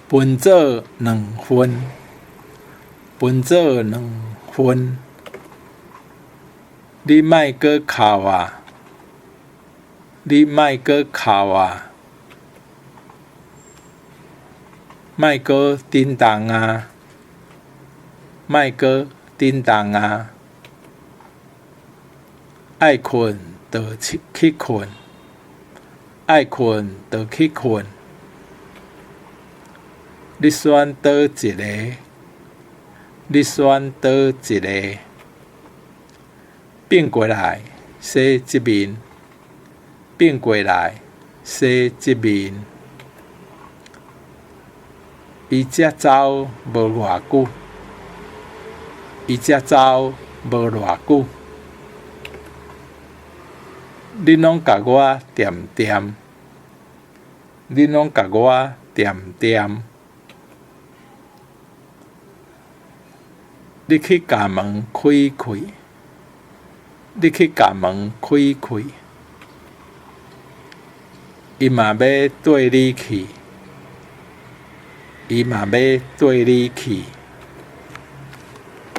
分做两份，分做两份。你莫阁哭啊！你莫阁哭啊！莫阁叮当啊！莫阁叮当啊！爱困就去困，爱困就去困。你选倒一个？你选倒一个？变过来，洗一面；变过来，洗一面。伊才走无偌久，伊才走无偌久。你拢甲我惦惦，你拢甲我惦惦。你去甲门开开，你去甲门开开。伊嘛要缀你去，伊嘛要缀你去。